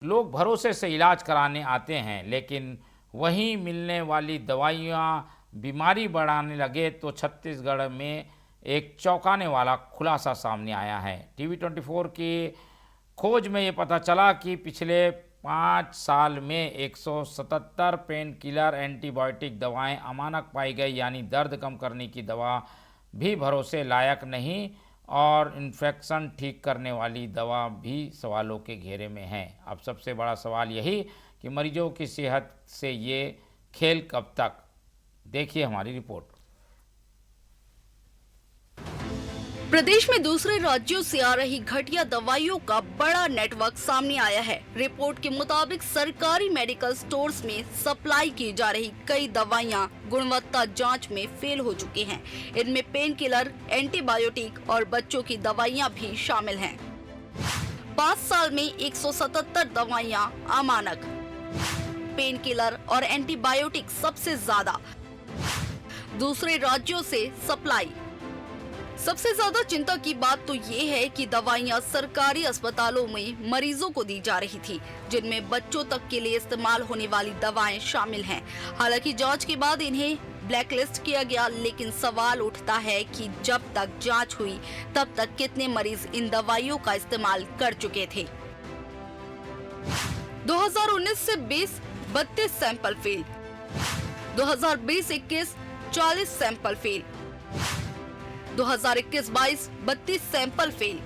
लोग भरोसे से इलाज कराने आते हैं, लेकिन वहीं मिलने वाली दवाइयाँ बीमारी बढ़ाने लगे तो छत्तीसगढ़ में एक चौंकाने वाला खुलासा सामने आया है। टीवी 24 की खोज में ये पता चला कि पिछले 5 साल में 177 पेन किलर एंटीबायोटिक दवाएं अमानक पाई गई, यानी दर्द कम करने की दवा भी भरोसे लायक नहीं और इन्फेक्शन ठीक करने वाली दवा भी सवालों के घेरे में है। अब सबसे बड़ा सवाल यही कि मरीजों की सेहत से ये खेल कब तक। देखिए हमारी रिपोर्ट। प्रदेश में दूसरे राज्यों से आ रही घटिया दवाइयों का बड़ा नेटवर्क सामने आया है। रिपोर्ट के मुताबिक सरकारी मेडिकल स्टोर्स में सप्लाई की जा रही कई दवाइयां गुणवत्ता जांच में फेल हो चुकी हैं। इनमें पेन किलर, एंटीबायोटिक और बच्चों की दवाइयां भी शामिल हैं। 5 साल में 177 दवाइयां अमानक, पेन किलर और एंटीबायोटिक सबसे ज्यादा दूसरे राज्यों से सप्लाई। सबसे ज्यादा चिंता की बात तो ये है कि दवाइयां सरकारी अस्पतालों में मरीजों को दी जा रही थी, जिनमें बच्चों तक के लिए इस्तेमाल होने वाली दवाएं शामिल हैं। हालांकि जांच के बाद इन्हें ब्लैकलिस्ट किया गया, लेकिन सवाल उठता है कि जब तक जांच हुई तब तक कितने मरीज इन दवाइयों का इस्तेमाल कर चुके थे। 2019 से 20 32 sample fail, 2020-21 40 sample fail, 2021-22 32 sample fail,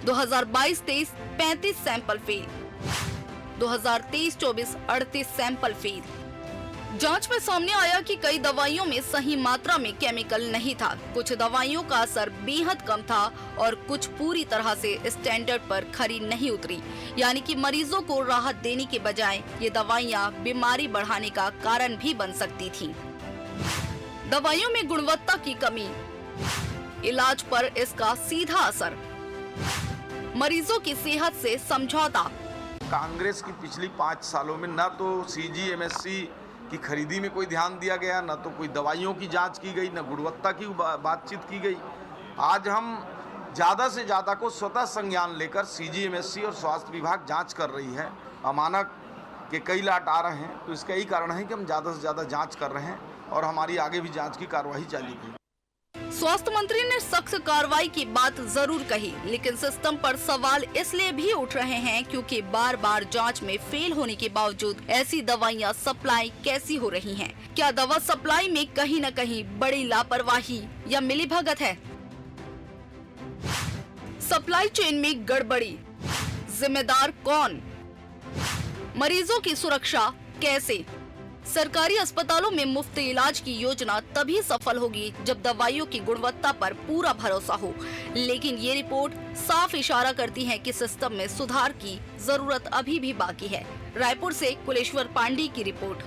2022-23 35 sample fail, 2023-24 38 sample fail. जांच में सामने आया कि कई दवाइयों में सही मात्रा में केमिकल नहीं था, कुछ दवाइयों का असर बेहद कम था और कुछ पूरी तरह से स्टैंडर्ड पर खरी नहीं उतरी। यानी कि मरीजों को राहत देने के बजाय ये दवाइयां बीमारी बढ़ाने का कारण भी बन सकती थीं। दवाइयों में गुणवत्ता की कमी, इलाज पर इसका सीधा असर, मरीजों की सेहत से समझौता। कांग्रेस की पिछली 5 सालों में न तो CGMSC की खरीदी में कोई ध्यान दिया गया, न तो कोई दवाइयों की जांच की गई, न गुणवत्ता की बातचीत की गई। आज हम ज़्यादा से ज़्यादा को स्वतः संज्ञान लेकर CGMSC और स्वास्थ्य विभाग जांच कर रही है। अमानक के कई लाट आ रहे हैं, तो इसका यही कारण है कि हम ज़्यादा से ज़्यादा जाँच कर रहे हैं और हमारी आगे भी जाँच की कार्रवाई जारी है। स्वास्थ्य मंत्री ने सख्त कार्रवाई की बात जरूर कही, लेकिन सिस्टम पर सवाल इसलिए भी उठ रहे हैं क्योंकि बार बार जांच में फेल होने के बावजूद ऐसी दवाइयां सप्लाई कैसी हो रही हैं? क्या दवा सप्लाई में कहीं न कहीं बड़ी लापरवाही या मिलीभगत है? सप्लाई चेन में गड़बड़ी, जिम्मेदार कौन? मरीजों की सुरक्षा कैसे? सरकारी अस्पतालों में मुफ्त इलाज की योजना तभी सफल होगी जब दवाइयों की गुणवत्ता पर पूरा भरोसा हो, लेकिन ये रिपोर्ट साफ इशारा करती है कि सिस्टम में सुधार की जरूरत अभी भी बाकी है। रायपुर से कुलेश्वर पांडे की रिपोर्ट।